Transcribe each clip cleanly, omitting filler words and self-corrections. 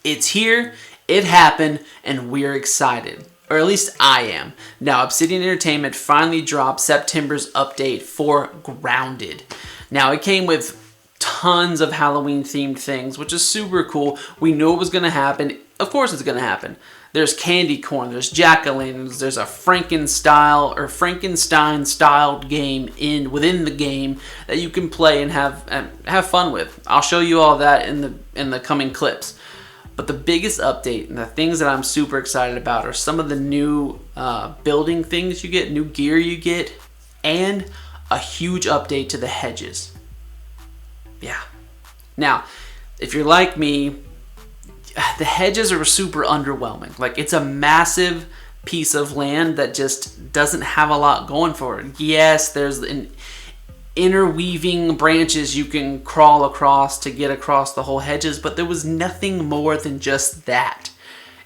It's here, it happened, and we're excited. Or at least I am. Now, Obsidian Entertainment finally dropped September's update for Grounded. Now, it came with tons of Halloween themed things, which is super cool. We knew it was going to happen. Of course it's going to happen. There's candy corn, there's jack-o'-lanterns, there's a Frankenstein-styled game within the game that you can play and have fun with. I'll show you all that in the coming clips. But the biggest update and the things that I'm super excited about are some of the new building things you get, new gear you get, and a huge update to the Hedges. Yeah. Now, if you're like me, the Hedges are super underwhelming. Like, it's a massive piece of land that just doesn't have a lot going for it. Yes, there's interweaving branches you can crawl across to get across the whole Hedges, but there was nothing more than just that.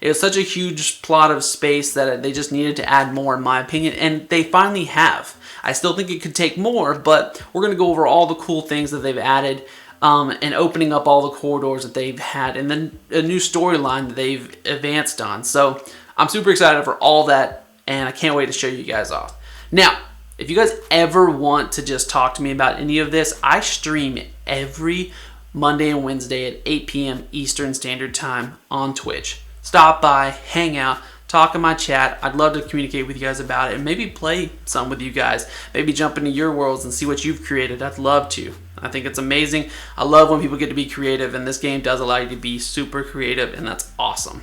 It was such a huge plot of space that they just needed to add more, in my opinion, and they finally have. I still think it could take more, but we're going to go over all the cool things that they've added, and opening up all the corridors that they've had, and then a new storyline that they've advanced on. So I'm super excited for all that, and I can't wait to show you guys off. Now, if you guys ever want to just talk to me about any of this, I stream every Monday and Wednesday at 8 p.m. Eastern Standard Time on Twitch. Stop by, hang out, talk in my chat. I'd love to communicate with you guys about it and maybe play some with you guys. Maybe jump into your worlds and see what you've created. I'd love to. I think it's amazing. I love when people get to be creative, and this game does allow you to be super creative, and that's awesome.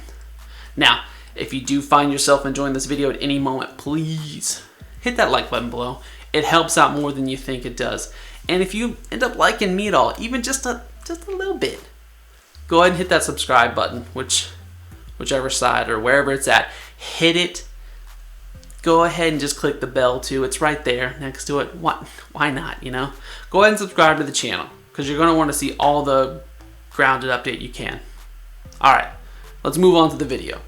Now, if you do find yourself enjoying this video at any moment, please hit that like button below. It helps out more than you think it does. And if you end up liking me at all, even just a little bit, go ahead and hit that subscribe button, whichever side or wherever it's at. Hit it. Go ahead and just click the bell too. It's right there next to it. Why not, you know? Go ahead and subscribe to the channel, because you're going to want to see all the Grounded update you can. Alright, let's move on to the video.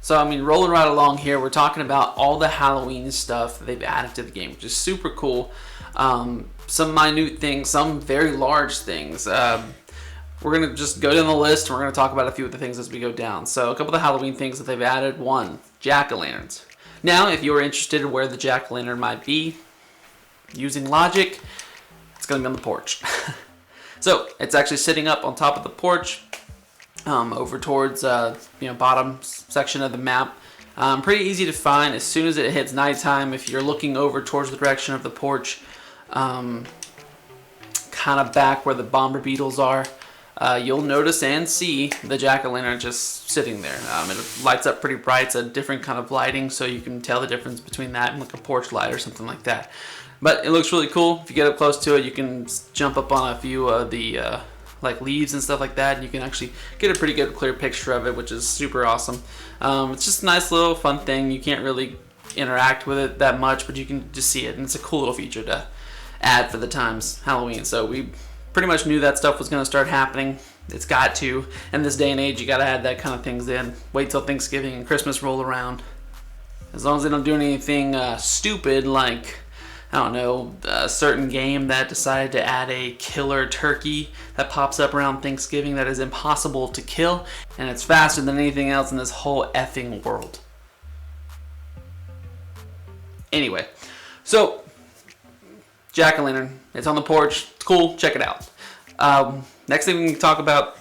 So, I mean, rolling right along here, we're talking about all the Halloween stuff that they've added to the game, which is super cool. Some minute things, some very large things. We're going to just go down the list, and we're going to talk about a few of the things as we go down. So, a couple of the Halloween things that they've added. One, jack-o'-lanterns. Now, if you're interested in where the jack-o'-lantern might be, using logic, it's going to be on the porch. So, it's actually sitting up on top of the porch. Over towards bottom section of the map. Pretty easy to find as soon as it hits nighttime. If you're looking over towards the direction of the porch, kind of back where the bomber beetles are, you'll notice and see the jack-o'-lantern just sitting there. It lights up pretty bright. It's a different kind of lighting, so you can tell the difference between that and like a porch light or something like that. But it looks really cool. If you get up close to it, you can jump up on a few of the like leaves and stuff like that, and you can actually get a pretty good clear picture of it, which is super awesome. It's just a nice little fun thing. You can't really interact with it that much, but you can just see it, and it's a cool little feature to add for the times Halloween. So we pretty much knew that stuff was going to start happening. It's got to. In this day and age, you got to add that kind of things in. Wait till Thanksgiving and Christmas roll around. As long as they don't do anything stupid like, I don't know, a certain game that decided to add a killer turkey that pops up around Thanksgiving that is impossible to kill, and it's faster than anything else in this whole effing world. Anyway, so jack-o'-lantern, it's on the porch, it's cool, check it out. Next thing we can talk about,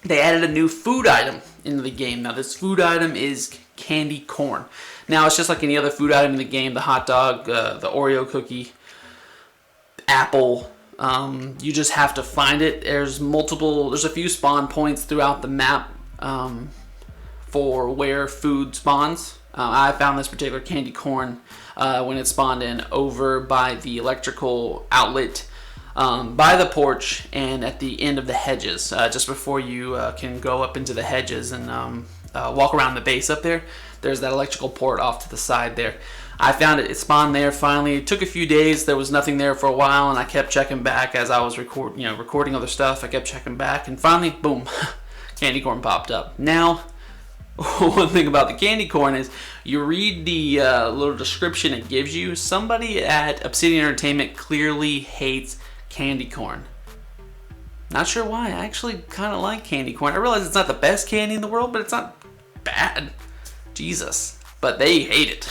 they added a new food item into the game. Now this food item is candy corn. Now it's just like any other food item in the game, the hot dog, the Oreo cookie, apple. You just have to find it. There's a few spawn points throughout the map for where food spawns. I found this particular candy corn when it spawned in over by the electrical outlet, by the porch, and at the end of the Hedges, just before you can go up into the Hedges and walk around the base up there. There's that electrical port off to the side there. I found it. It spawned there finally. It took a few days. There was nothing there for a while, and I kept checking back as I was recording other stuff. I kept checking back, and finally, boom, candy corn popped up. Now, one thing about the candy corn is you read the little description it gives you. Somebody at Obsidian Entertainment clearly hates candy corn. Not sure why. I actually kind of like candy corn. I realize it's not the best candy in the world, but it's not bad. Jesus. But they hate it.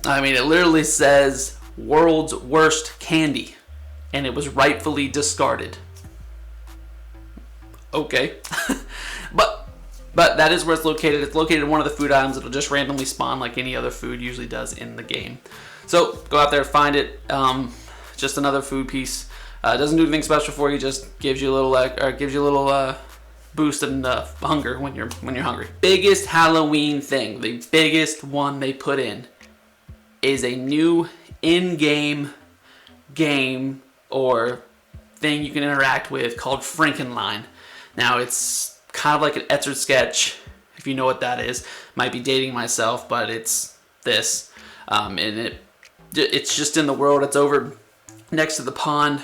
I mean, it literally says world's worst candy, and it was rightfully discarded. Okay. But that is where it's located. It's located in one of the food items. It'll just randomly spawn like any other food usually does in the game. So go out there, find it. Just another food piece. It doesn't do anything special for you. Just gives you a little boost in hunger when you're hungry. Biggest Halloween thing, the biggest one they put in, is a new in-game game or thing you can interact with called Frankenline. Now it's kind of like an Etch-a-Sketch, if you know what that is. Might be dating myself, but it's this, and it's just in the world. It's over next to the pond.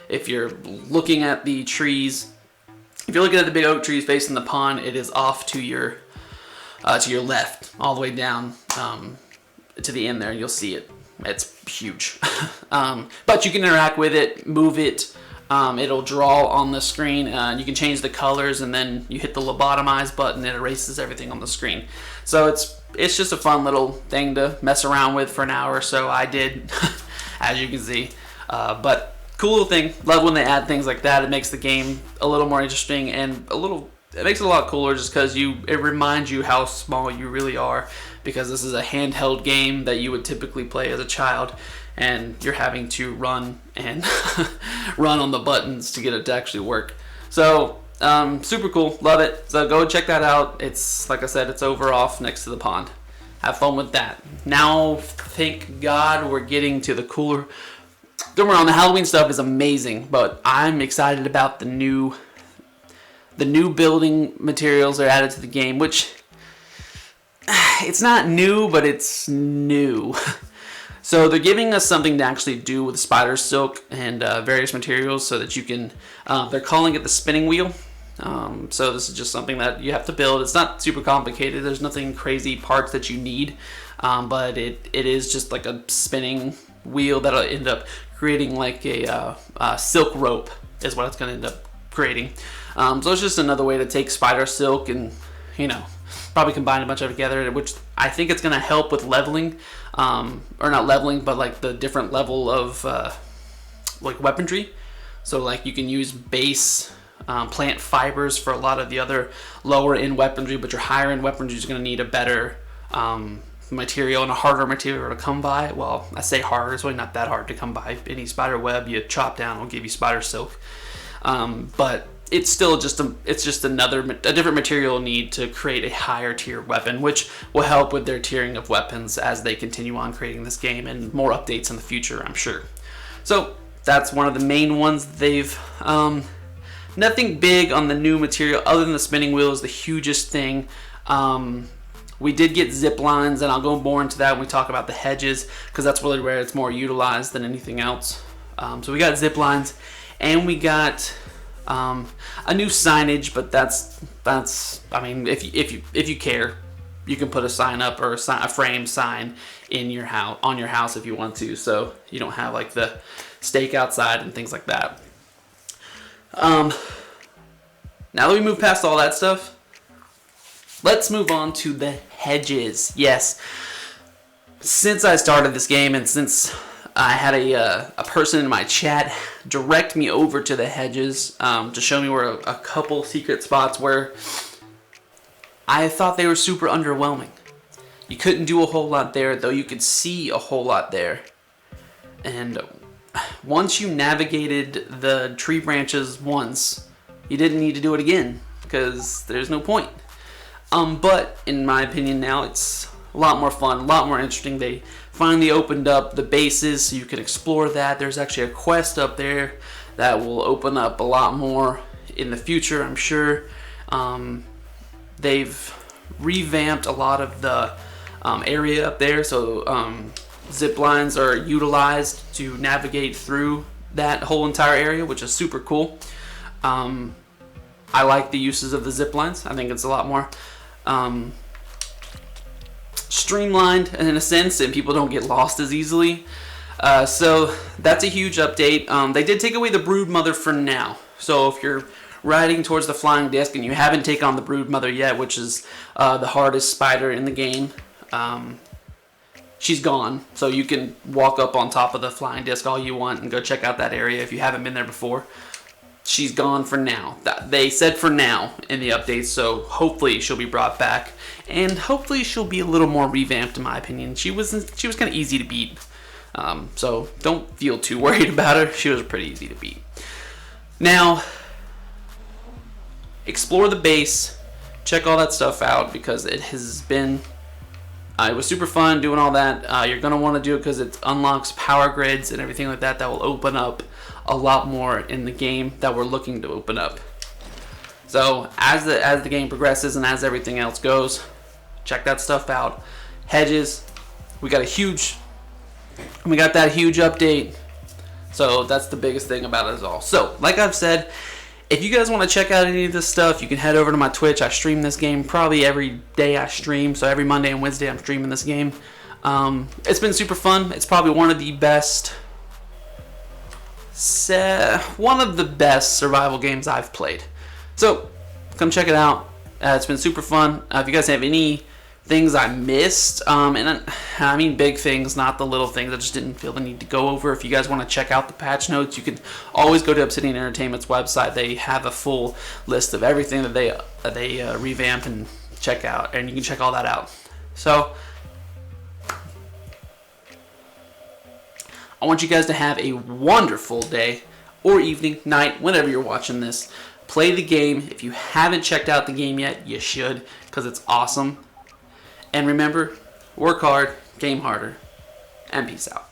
If you're looking at the trees, if you're looking at the big oak trees facing the pond, it is off to your left, all the way down to the end there. You'll see it. It's huge, but you can interact with it, move it. It'll draw on the screen. You can change the colors, and then you hit the lobotomize button. It erases everything on the screen. So it's just a fun little thing to mess around with for an hour or so. I did, as you can see. But cool little thing. Love when they add things like that. It makes the game a little more interesting, and it makes it a lot cooler just because it reminds you how small you really are, because this is a handheld game that you would typically play as a child, and you're having to run and run on the buttons to get it to actually work. So super cool, love it. So go check that out. It's, like I said, it's over off next to the pond. Have fun with that. Now, thank God we're getting to the cooler. Don't worry, the Halloween stuff is amazing, but I'm excited about the new building materials that are added to the game, which it's not new, but it's new. So they're giving us something to actually do with spider silk and various materials so that you can, they're calling it the spinning wheel. So this is just something that you have to build. It's not super complicated. There's nothing crazy parts that you need, but it is just like a spinning wheel that'll end up creating like a silk rope is what it's going to end up creating. So it's just another way to take spider silk and, probably combine a bunch of it together, which I think it's going to help with leveling, or not leveling, but like the different level of like weaponry. So like you can use base plant fibers for a lot of the other lower end weaponry, but your higher end weaponry is going to need a better material and a harder material to come by. Well, I say harder, it's really not that hard to come by. Any spider web you chop down will give you spider silk, but it's still just a different material need to create a higher tier weapon, which will help with their tiering of weapons as they continue on creating this game, and more updates in the future, I'm sure. So that's one of the main ones. They've nothing big on the new material other than the spinning wheel is the hugest thing. We did get zip lines, and I'll go more into that when we talk about the hedges, because that's really where it's more utilized than anything else. So we got zip lines, and we got a new signage, but that's I mean, if you care, you can put a sign up or a frame sign in your house, on your house, if you want to, so you don't have like the stake outside and things like that. Now that we move past all that stuff, let's move on to the hedges. Yes, since I started this game, and since I had a person in my chat direct me over to the hedges to show me where a couple secret spots where I thought they were super underwhelming. You couldn't do a whole lot there, though you could see a whole lot there. And once you navigated the tree branches once, you didn't need to do it again, because there's no point. But in my opinion now, it's a lot more fun, a lot more interesting. They finally opened up the bases so you can explore that. There's actually a quest up there that will open up a lot more in the future, I'm sure. They've revamped a lot of the area up there, so zip lines are utilized to navigate through that whole entire area, which is super cool. I like the uses of the zip lines. I think it's a lot more streamlined in a sense, and people don't get lost as easily. So that's a huge update. They did take away the brood mother for now. So if you're riding towards the flying disc and you haven't taken on the brood mother yet, which is the hardest spider in the game, she's gone. So you can walk up on top of the flying disc all you want and go check out that area if you haven't been there before. She's gone for now. They said for now in the updates, so hopefully she'll be brought back, and hopefully she'll be a little more revamped in my opinion. She was kind of easy to beat, so don't feel too worried about her. She was pretty easy to beat. Now, explore the base, check all that stuff out because it has been. It was super fun doing all that. You're going to want to do it because it unlocks power grids and everything like that will open up a lot more in the game that we're looking to open up. So as the game progresses and as everything else goes, check that stuff out. Hedges, we got that huge update. So that's the biggest thing about it all. So like I've said, if you guys want to check out any of this stuff, you can head over to my Twitch. I stream this game probably every day I stream. So every Monday and Wednesday I'm streaming this game. It's been super fun. It's probably one of the best survival games I've played. So come check it out. It's been super fun. If you guys have any things I missed, and I mean big things, not the little things I just didn't feel the need to go over. If you guys want to check out the patch notes, you can always go to Obsidian Entertainment's website. They have a full list of everything that they revamp and check out, and you can check all that out. So I want you guys to have a wonderful day or evening, night, whenever you're watching this. Play the game. If you haven't checked out the game yet, you should, because it's awesome. And remember, work hard, game harder, and peace out.